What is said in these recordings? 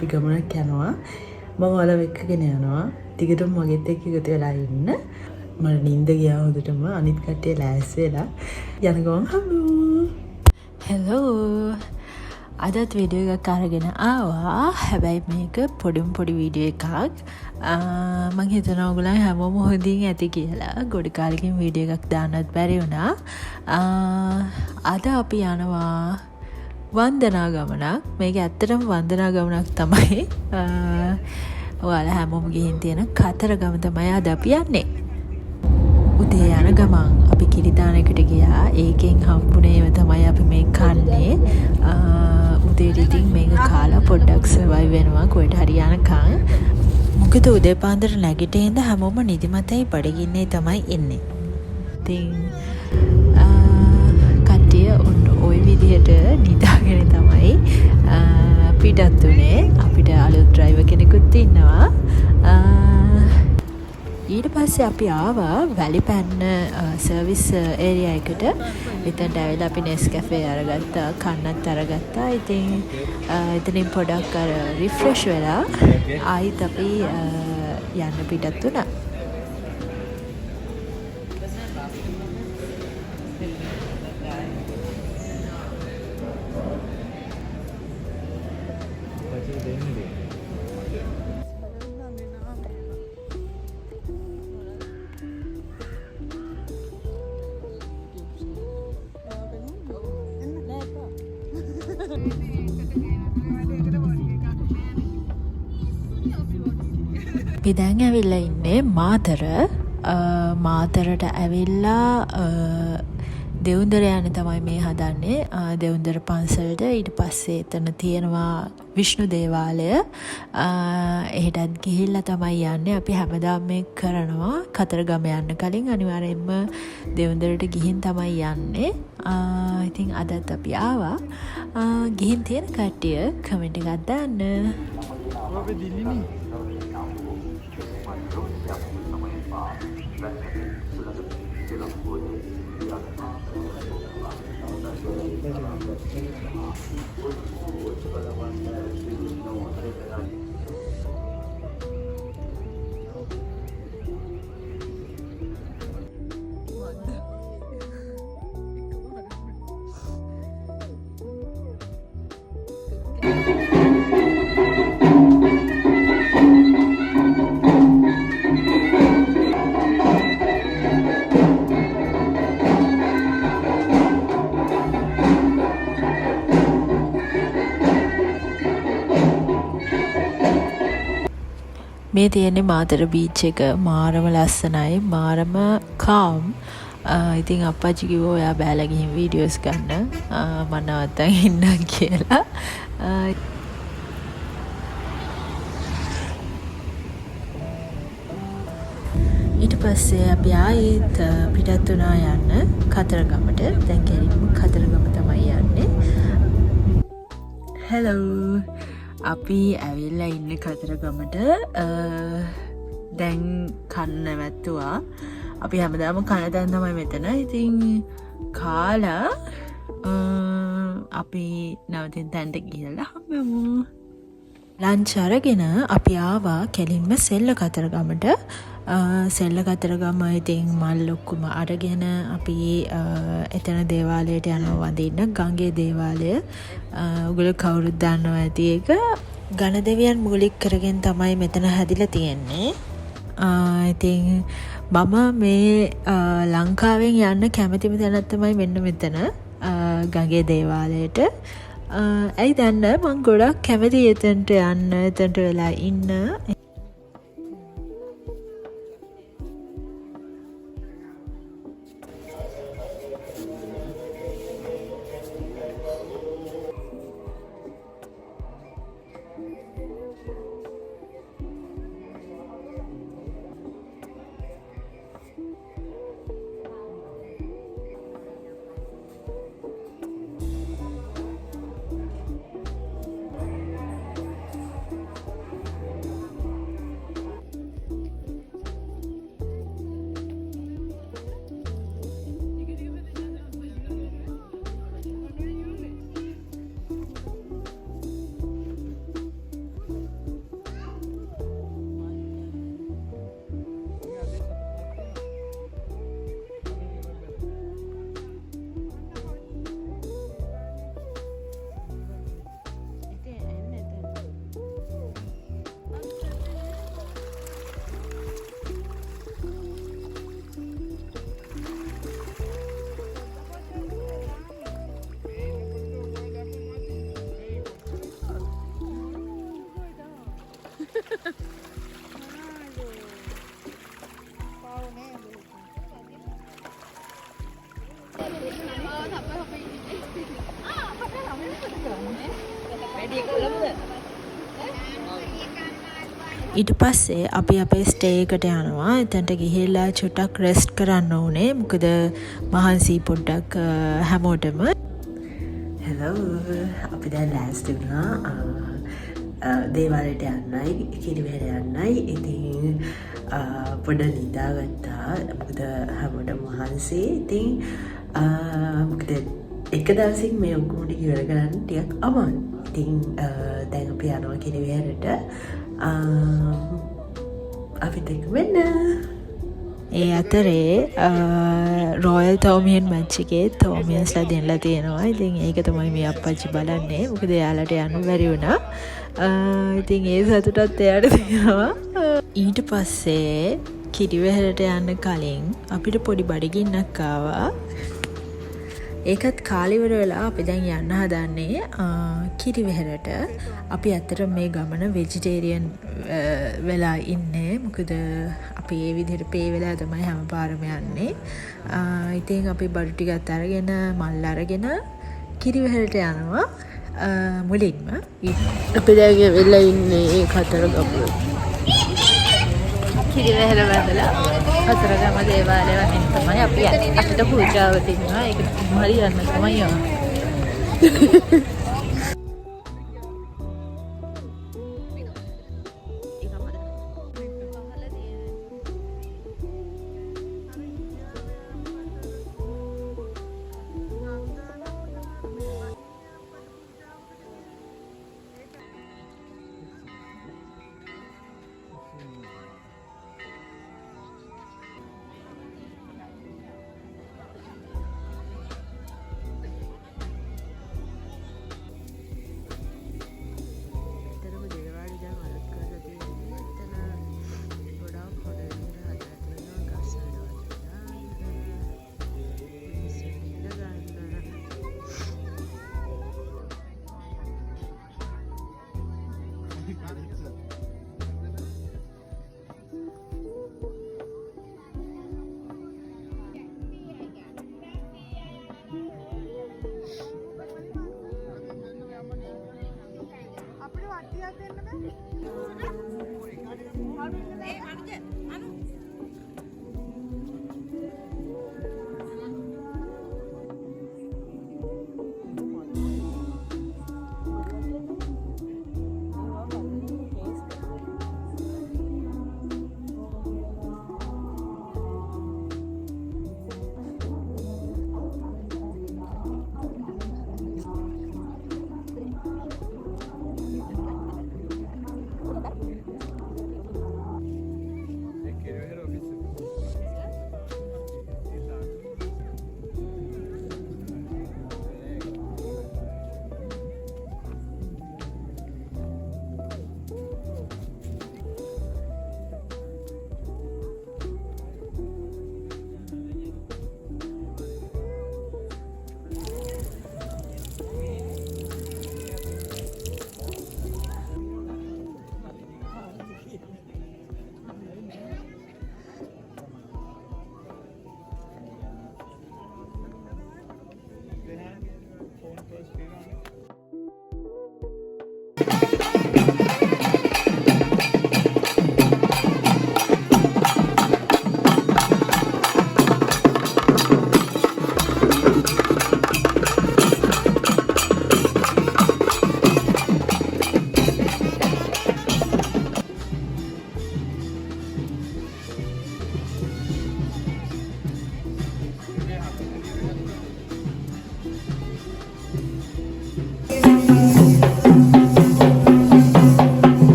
අපි ගමනක් යනවා. මම ඔයාලව එක්කගෙන යනවා. ටිකටම මගෙත් එක්ක එකතු වෙලා ඉන්න. මට නිින්ද ගියා හොඳටම. අනිත් කට්ටිය ලෑස්ති වෙලා යන ගමන් හෙලෝ. අදත් වීඩියෝ එකක් අරගෙන ආවා. හැබැයි මේක පොඩි වීඩියෝ එකක්. මං හිතනවා ඔයගොල්ලන් හැමෝම හොඳින් ඇති කියලා. ගොඩ කාලෙකින් වීඩියෝ එකක් දාන්නත් බැරි වුණා. අද අපි යනවා වන්දනා ගමනක්. මේක ඇත්තටම වන්දනා ගමනක් තමයි. ඔයාලා හැමෝම ගිහින් තියෙන කතරගම තමයි අද අපි යන්නේ. උදේ යන ගමන් අපි කිරිදානකට ගියා. ඒකෙන් හම්බුනේව තමයි අපි මේ කන්නේ. උදේට ඉතින් මේක කාලා පොඩ්ඩක් සර්වයිව් වෙනවා කොහෙට හරි යනකම්. මොකද උදේ පාන්දර නැගිටින්න හැමෝම නිදිමතයි බඩගින්නේ තමයි ඉන්නේ. ඉතින් කට්ටිය ඔය විදිහට නිදාගෙන තමයි පිටත් උනේ. අපිට අලුත් ඩ්‍රයිවර් කෙනෙකුත් ඉන්නවා. ඊට පස්සේ අපි ආවා වැලිපැන්න සර්විස් ඒරියා එකට. එතනට ඇවිල්ලා අපි නෙස්කැෆේ අරගත්තා, කන්නත් අරගත්තා. ඉතින් එතනින් පොඩක් අර රිෆ්‍රෙෂ් වෙලා ආයිත් අපි යන්න පිටත් වුණා. අපි දැන් ඇවිල්ලා ඉන්නේ මාතර. මාතරට ඇවිල්ලා දෙවුන්දර යන්න තමයි මේ හදන්නේ. දෙවුන්දර පන්සලට. ඊට පස්සේ එතන තියෙනවා විෂ්ණු දේවාලය. එහෙටත් ගිහිල්ලා තමයි යන්නේ. අපි හැමදාම මේක කරනවා. කතරගම යන්න කලින් අනිවාර්යයෙන්ම දෙවුන්දරට ගිහින් තමයි යන්නේ. ඉතින් අදත් අපි ආවා. ගිහින් තියෙන කට්ටිය කමෙන්ට් එකක් දාන්න. ඔබ දිල්ලිනේ මේ තියෙන්නේ මාතර බීච් එක. මාරම ලස්සනයි, මාරම කාම්. ඉතින් අප්පච්චි කිව්වා ඔයා බෑලා ගිහින් වීඩියෝස් ගන්න. මම නවත්තන් ඉන්නම් කියලා. ඊට පස්සේ අපි ආයෙත් පිටත් වුණා යන්න කතරගමට. දැන් කෙලින්ම කතරගම තමයි යන්නේ. හෙලෝ. අපි ඇවිල්ලා ඉන්න කතරගමට. දැන් කන්න නැවැත්තුවා. අපි හැමදාම කන තැන තමයි මෙතන. ඉතින් කාලා අපි නැවතින් තැනට ගිහලා හම්බෙමු. ලන්ච් අරගෙන අපි ආවා කෙලින්ම සෙල්ල කතරගමට. සෙල්ල කතරගම ඉතින් මල් ඔක්කොම අරගෙන අපි එතන දේවාලයට යනවා වඳින්න. ගංගේ දේවාලය. ඔයගොල්ලෝ කවුරුත් දන්නවා ඇති ඒක. ගණ දෙවියන් මූලික කරගෙන තමයි මෙතන හැදිලා තියෙන්නේ. ඉතින් මම මේ ලංකාවෙන් යන්න කැමතිම තැනක් තමයි මෙන්න මෙතන ගඟේ දේවාලයට. ඇයි දන්න මං ගොඩක් කැමති එතනට යන්න, එතනට වෙලා ඉන්න. ඊට පස්සේ අපි අපේ ස්ටේ එකට යනවා. එතනට ගිහිල්ලා චුට්ටක් රෙස්ට් කරන්න ඕනේ. මොකද මහන්සි පොඩ්ඩක් හැමෝටම. හෙලෝ අපි දැන් ලෑස්ති වුණා දේවාලයට යන්නයි කිරිවෙහෙර යන්නයි. ඉතින් පොඩ නිදාගත්තා. මොකද හැමෝටම මහන්සි. ඉතින් මොකද එක දවසින් මේ ඔක්කොම ටික ඉවර කරන්න ටිකක් අමාරුයි. ඉතින් දැන් අපි යනවා කිරිවෙහෙරට. අපිත් එක්ක වෙන්න. ඒ අතරේ රොයල් තෝමියන් මැච් එකේ තෝමියන්ස්ලා දෙන්නලා තියෙනවා. ඉතින් ඒක තමයි මේ අප්පච්චි බලන්නේ. මොකද එයාලට යන්න බැරි වුණා. ඉතින් ඒ සතුටත් එයාට තියෙනවා. ඊට පස්සේ කිරිවෙහෙරට යන්න කලින් අපිට පොඩි බඩගින්නක් ආවා. ඒකත් කාලිවර වෙලා අපි දැන් යන්න හදන්නේ කිරිවෙහෙරට. අපි ඇත්තට මේ ගමන වෙජිටේරියන් වෙලා ඉන්නේ. මොකද අපි ඒ විදිහට පේ වෙලා තමයි හැම පාරම යන්නේ. ඉතින් අපි බඩු ටිකත් අරගෙන මල් අරගෙන කිරිවෙහෙරට යනවා මුලින්ම. අපි දැන් වෙලා ඉන්නේ කතරගම. කිරිවෙහෙර වැඳලා කතරගම දේවාලය වහින්න තමයි අපි යන්නේ. අපිට පූජාව තියෙනවා. ඒක හරි යන්න තමයි යන්නේ.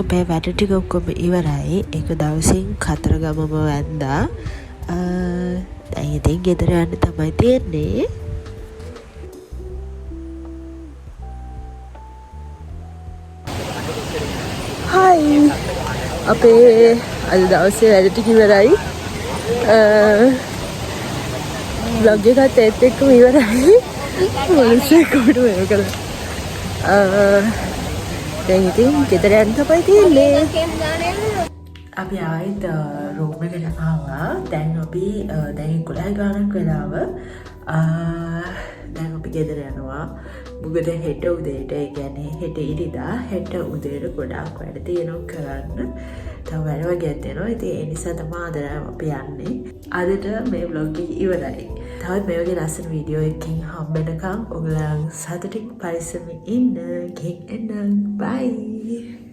අපේ වැඩ ටික ඔක්කොම ඉවරයි. ඒක දවසින් කතරගමම වැන්දා. දැන් ඉතින් ගෙදර යන්න තමයි තියෙන්නේ. හයි. අපේ අද දවසේ වැඩ ටික ඉවරයි. vlog එකත් ඒත් එක්කම ඉවරයි. මොනසේ කොහොමද මේක කරන්නේ? දැන් ඉතින් ගෙදර යන්න තමයි තියෙන්නේ. අපි ආයිත් රූම් එකට ආවා. දැන් අපි දැන් 11 ගානක් වෙලාව. දැන් අපි ගෙදර යනවා. මොකද හෙට උදේට ඒ කියන්නේ හෙට ඉරිදා හෙට උදේට ගොඩාක් වැඩ තියෙනවා කරන්න. තව වැඩ වගේක් තියෙනවා. ඉතින් ඒ නිසා තමයි අද අපි යන්නේ. අදට මේ vlog එක ඉවරයි. තවත් මේ වගේ ලස්සන වීඩියෝ එකකින් හම්බෙනකම් ඔයගොල්ලන් සතුටින් පරිස්සමින් ඉන්න. ගෙන් එන්න. bye.